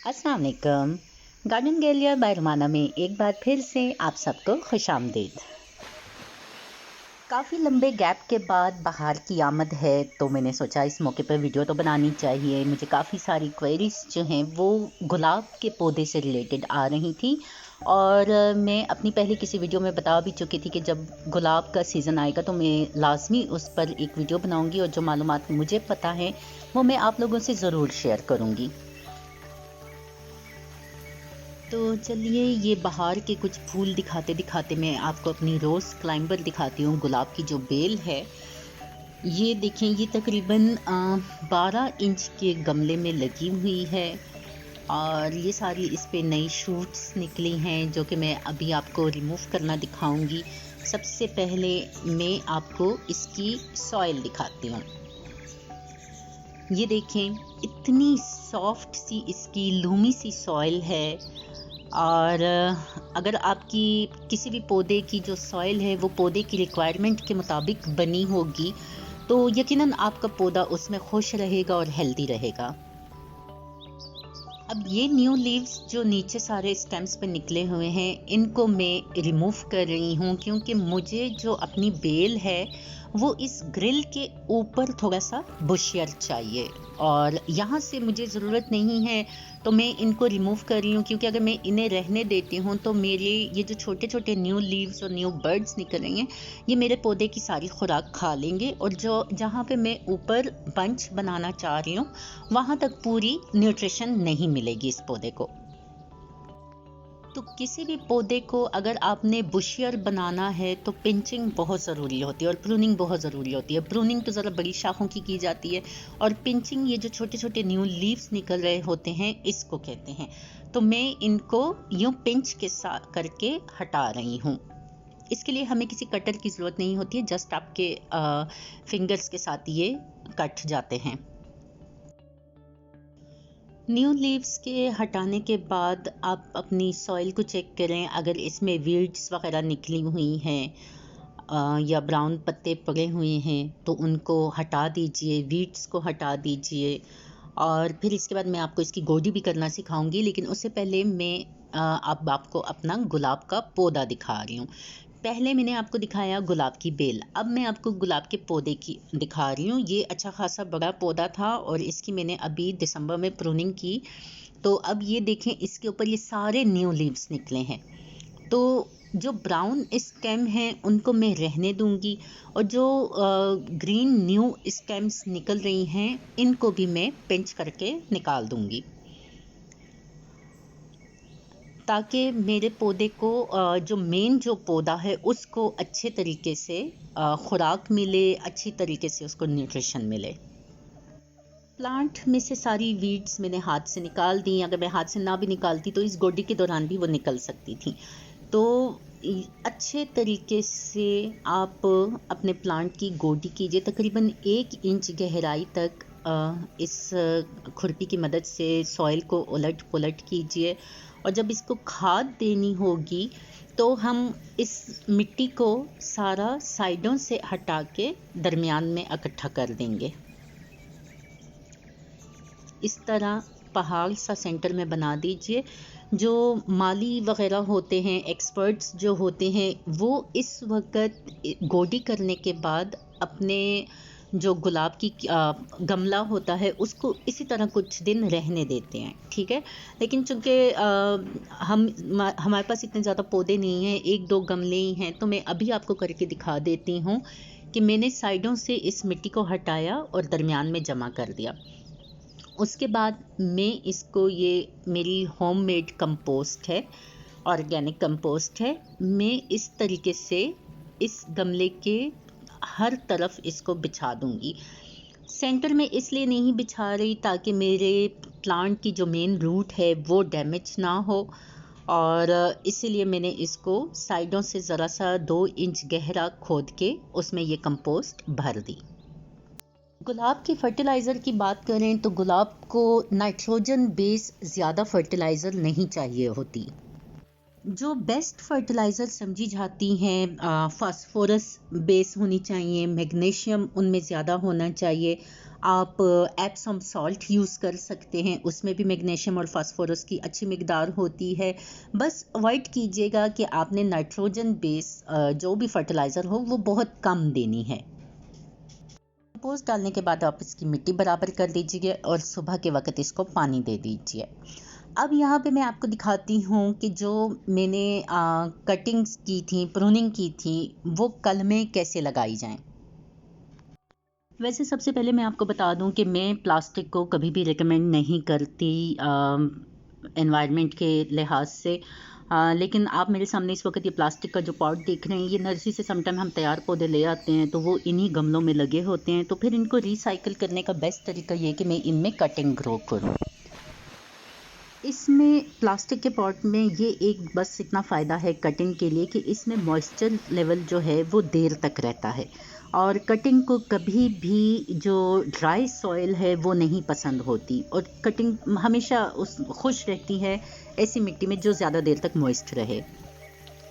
अस्सलाम वालेकुम। गार्डन गैलिया बाय रुमाना में एक बार फिर से आप सबको खुशामदीद। काफ़ी लंबे गैप के बाद बहार की आमद है, तो मैंने सोचा इस मौके पर वीडियो तो बनानी चाहिए। मुझे काफ़ी सारी क्वेरीज जो हैं वो गुलाब के पौधे से रिलेटेड आ रही थी, और मैं अपनी पहले किसी वीडियो में बता भी चुकी थी कि जब गुलाब का सीज़न आएगा तो मैं लाजमी उस पर एक वीडियो बनाऊंगी, और जो मालूमात मुझे पता है वो मैं आप लोगों से ज़रूर शेयर करूँगी। तो चलिए, ये बहार के कुछ फूल दिखाते दिखाते मैं आपको अपनी रोज़ क्लाइंबर दिखाती हूँ। गुलाब की जो बेल है, ये देखें, ये तकरीबन 12 इंच के गमले में लगी हुई है, और ये सारी इस पे नई शूट्स निकली हैं जो कि मैं अभी आपको रिमूव करना दिखाऊंगी। सबसे पहले मैं आपको इसकी सॉइल दिखाती हूँ। ये देखें, इतनी सॉफ्ट सी इसकी लूमी सी सॉइल है, और अगर आपकी किसी भी पौधे की जो सॉइल है वो पौधे की रिक्वायरमेंट के मुताबिक बनी होगी, तो यकीनन आपका पौधा उसमें खुश रहेगा और हेल्दी रहेगा। अब ये न्यू लीव्स जो नीचे सारे स्टेम्स पे निकले हुए हैं, इनको मैं रिमूव कर रही हूँ, क्योंकि मुझे जो अपनी बेल है वो इस ग्रिल के ऊपर थोड़ा सा बुशियर चाहिए, और यहाँ से मुझे ज़रूरत नहीं है, तो मैं इनको रिमूव कर रही हूँ। क्योंकि अगर मैं इन्हें रहने देती हूँ तो मेरे ये जो छोटे छोटे न्यू लीव्स और न्यू बर्ड्स निकल रही हैं, ये मेरे पौधे की सारी खुराक खा लेंगे, और जो जहाँ पे मैं ऊपर बंच बनाना चाह रही हूँ वहाँ तक पूरी न्यूट्रिशन नहीं मिलेगी इस पौधे को। तो किसी भी पौधे को अगर आपने बुशियर बनाना है तो पिंचिंग बहुत ज़रूरी होती है और प्रूनिंग बहुत ज़रूरी होती है। प्रूनिंग तो ज़रा बड़ी शाखों की जाती है, और पिंचिंग ये जो छोटे छोटे न्यू लीव्स निकल रहे होते हैं इसको कहते हैं। तो मैं इनको यूँ पिंच के साथ करके हटा रही हूँ। इसके लिए हमें किसी कटर की ज़रूरत नहीं होती है, जस्ट आपके फिंगर्स के साथ ये कट जाते हैं। न्यू लीव्स के हटाने के बाद आप अपनी सॉइल को चेक करें, अगर इसमें वीड्स वगैरह निकली हुई हैं या ब्राउन पत्ते पड़े हुए हैं तो उनको हटा दीजिए, वीड्स को हटा दीजिए। और फिर इसके बाद मैं आपको इसकी गोडी भी करना सिखाऊंगी, लेकिन उससे पहले मैं अब आपको अपना गुलाब का पौधा दिखा रही हूँ। पहले मैंने आपको दिखाया गुलाब की बेल, अब मैं आपको गुलाब के पौधे की दिखा रही हूँ। ये अच्छा खासा बड़ा पौधा था और इसकी मैंने अभी दिसंबर में प्रूनिंग की, तो अब ये देखें, इसके ऊपर ये सारे न्यू लीव्स निकले हैं। तो जो ब्राउन स्टेम हैं उनको मैं रहने दूंगी, और जो ग्रीन न्यू स्टेम्स निकल रही हैं इनको भी मैं पिंच करके निकाल दूंगी, ताकि मेरे पौधे को जो मेन जो पौधा है उसको अच्छे तरीके से खुराक मिले, अच्छी तरीके से उसको न्यूट्रिशन मिले। प्लांट में से सारी वीड्स मैंने हाथ से निकाल दी। अगर मैं हाथ से ना भी निकालती तो इस गोडी के दौरान भी वो निकल सकती थी। तो अच्छे तरीके से आप अपने प्लांट की गोडी कीजिए, तकरीबन 1 इंच गहराई तक इस खुरपी की मदद से सॉइल को उलट पुलट कीजिए। और जब इसको खाद देनी होगी तो हम इस मिट्टी को सारा साइडों से हटा के दरमियान में इकट्ठा कर देंगे। इस तरह पहाड़ सा सेंटर में बना दीजिए। जो माली वगैरह होते हैं, एक्सपर्ट्स जो होते हैं, वो इस वक्त गोडी करने के बाद अपने जो गुलाब की गमला होता है उसको इसी तरह कुछ दिन रहने देते हैं, ठीक है। लेकिन चूंकि हमारे पास इतने ज़्यादा पौधे नहीं हैं, 1-2 गमले ही हैं, तो मैं अभी आपको करके दिखा देती हूँ कि मैंने साइडों से इस मिट्टी को हटाया और दरमियान में जमा कर दिया। उसके बाद मैं इसको, ये मेरी होममेड कंपोस्ट है, ऑर्गेनिक कंपोस्ट है, मैं इस तरीके से इस गमले के हर तरफ इसको बिछा दूंगी। सेंटर में इसलिए नहीं बिछा रही ताकि मेरे प्लांट की जो मेन रूट है वो डैमेज ना हो, और इसीलिए मैंने इसको साइडों से ज़रा सा 2 इंच गहरा खोद के उसमें ये कंपोस्ट भर दी। गुलाब की फर्टिलाइज़र की बात करें तो गुलाब को नाइट्रोजन बेस ज़्यादा फर्टिलाइज़र नहीं चाहिए होती। जो बेस्ट फर्टिलाइज़र समझी जाती हैं फास्फोरस बेस होनी चाहिए, मैग्नीशियम उनमें ज़्यादा होना चाहिए, आप एप्सम सॉल्ट यूज़ कर सकते हैं, उसमें भी मैग्नीशियम और फास्फोरस की अच्छी मिकदार होती है। बस अवॉइड कीजिएगा कि आपने नाइट्रोजन बेस जो भी फर्टिलाइज़र हो वो बहुत कम देनी है। कंपोस्ट डालने के बाद आप इसकी मिट्टी बराबर कर लीजिए और सुबह के वक्त इसको पानी दे दीजिए। अब यहाँ पे मैं आपको दिखाती हूँ कि जो मैंने कटिंग्स की थी, प्रूनिंग की थी, वो कल में कैसे लगाई जाएं। वैसे सबसे पहले मैं आपको बता दूं कि मैं प्लास्टिक को कभी भी रिकमेंड नहीं करती एनवायरनमेंट के लिहाज से। लेकिन आप मेरे सामने इस वक्त ये प्लास्टिक का जो पॉट देख रहे हैं, ये नर्सरी से समटाइम हम तैयार पौधे ले आते हैं तो वो इन्हीं गमलों में लगे होते हैं। तो फिर इनको रिसाइकिल करने का बेस्ट तरीका ये कि मैं इनमें कटिंग ग्रो करूँ। इसमें प्लास्टिक के पॉट में ये एक बस इतना फ़ायदा है कटिंग के लिए कि इसमें मॉइस्चर लेवल जो है वो देर तक रहता है और कटिंग को कभी भी जो ड्राई सॉइल है वो नहीं पसंद होती और कटिंग हमेशा उस खुश रहती है ऐसी मिट्टी में जो ज़्यादा देर तक मॉइस्ट रहे।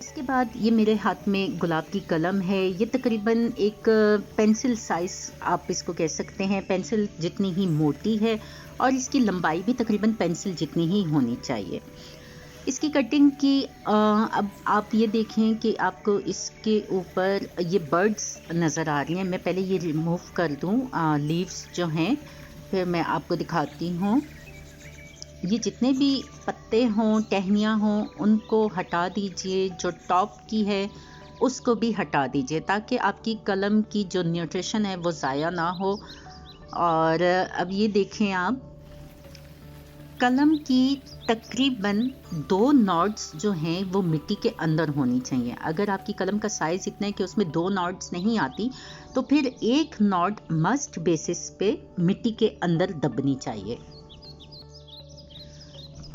इसके बाद ये मेरे हाथ में गुलाब की कलम है। ये तकरीबन एक पेंसिल साइज़ आप इसको कह सकते हैं, पेंसिल जितनी ही मोटी है और इसकी लंबाई भी तकरीबन पेंसिल जितनी ही होनी चाहिए। इसकी कटिंग की अब आप ये देखें कि आपको इसके ऊपर ये बर्ड्स नज़र आ रही हैं। मैं पहले ये रिमूव कर दूँ लीव्स जो हैं, फिर मैं आपको दिखाती हूँ। ये जितने भी पत्ते हों, टहनियाँ हों, उनको हटा दीजिए। जो टॉप की है उसको भी हटा दीजिए ताकि आपकी कलम की जो न्यूट्रिशन है वो ज़ाया ना हो। और अब ये देखें आप, कलम की तकरीबन 2 नॉड्स जो हैं वो मिट्टी के अंदर होनी चाहिए। अगर आपकी कलम का साइज़ इतना है कि उसमें 2 नॉड्स नहीं आती तो फिर एक नॉड मस्ट बेसिस पे मिट्टी के अंदर दबनी चाहिए।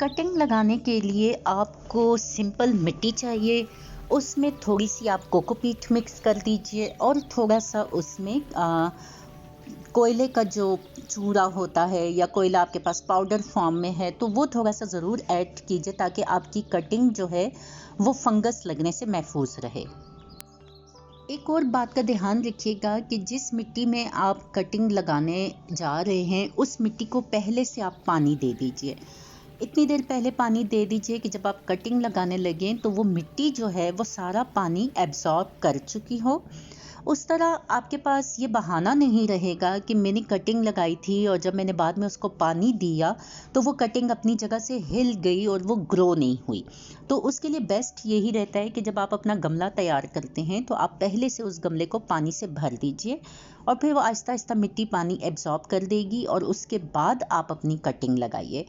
कटिंग लगाने के लिए आपको सिंपल मिट्टी चाहिए, उसमें थोड़ी सी आप कोकोपीट मिक्स कर दीजिए और थोड़ा सा उसमें कोयले का जो चूरा होता है या कोयला आपके पास पाउडर फॉर्म में है तो वो थोड़ा सा ज़रूर ऐड कीजिए ताकि आपकी कटिंग जो है वो फंगस लगने से महफूज रहे। एक और बात का ध्यान रखिएगा कि जिस मिट्टी में आप कटिंग लगाने जा रहे हैं उस मिट्टी को पहले से आप पानी दे दीजिए। इतनी देर पहले पानी दे दीजिए कि जब आप कटिंग लगाने लगें तो वो मिट्टी जो है वो सारा पानी एब्जॉर्ब कर चुकी हो। उस तरह आपके पास ये बहाना नहीं रहेगा कि मैंने कटिंग लगाई थी और जब मैंने बाद में उसको पानी दिया तो वो कटिंग अपनी जगह से हिल गई और वो ग्रो नहीं हुई। तो उसके लिए बेस्ट यही रहता है कि जब आप अपना गमला तैयार करते हैं तो आप पहले से उस गमले को पानी से भर दीजिए और फिर वो आहिस्ता आहिस्ता मिट्टी पानी एब्जॉर्ब कर देगी और उसके बाद आप अपनी कटिंग लगाइए।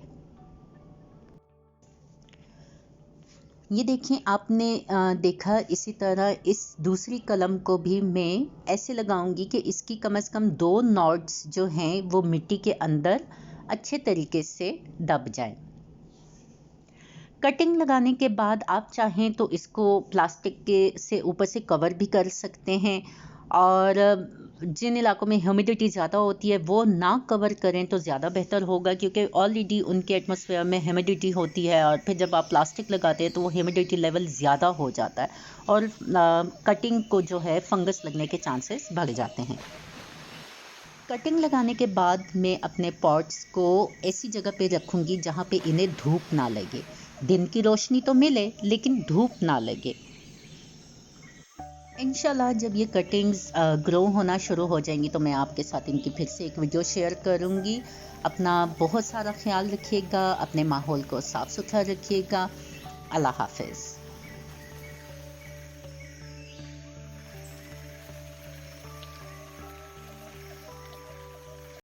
ये देखें, आपने देखा इसी तरह इस दूसरी कलम को भी मैं ऐसे लगाऊंगी कि इसकी कम से कम 2 नॉड्स जो हैं वो मिट्टी के अंदर अच्छे तरीके से दब जाएं। कटिंग लगाने के बाद आप चाहें तो इसको प्लास्टिक के से ऊपर से कवर भी कर सकते हैं और जिन इलाकों में ह्यूमिडिटी ज़्यादा होती है वो ना कवर करें तो ज़्यादा बेहतर होगा क्योंकि ऑलरेडी उनके एटमॉस्फेयर में ह्यूमिडिटी होती है और फिर जब आप प्लास्टिक लगाते हैं तो वो ह्यूमिडिटी लेवल ज़्यादा हो जाता है और कटिंग को जो है फंगस लगने के चांसेस बढ़ जाते हैं। कटिंग लगाने के बाद मैं अपने पॉट्स को ऐसी जगह पे रखूँगी जहाँ पे इन्हें धूप ना लगे। दिन की रोशनी तो मिले लेकिन धूप ना लगे। इंशाल्लाह जब ये कटिंग्स ग्रो होना शुरू हो जाएंगी तो मैं आपके साथ इनकी फिर से एक वीडियो शेयर करूँगी। अपना बहुत सारा ख्याल रखिएगा, अपने माहौल को साफ़ सुथरा रखिएगा। अल्लाह हाफ़िज़।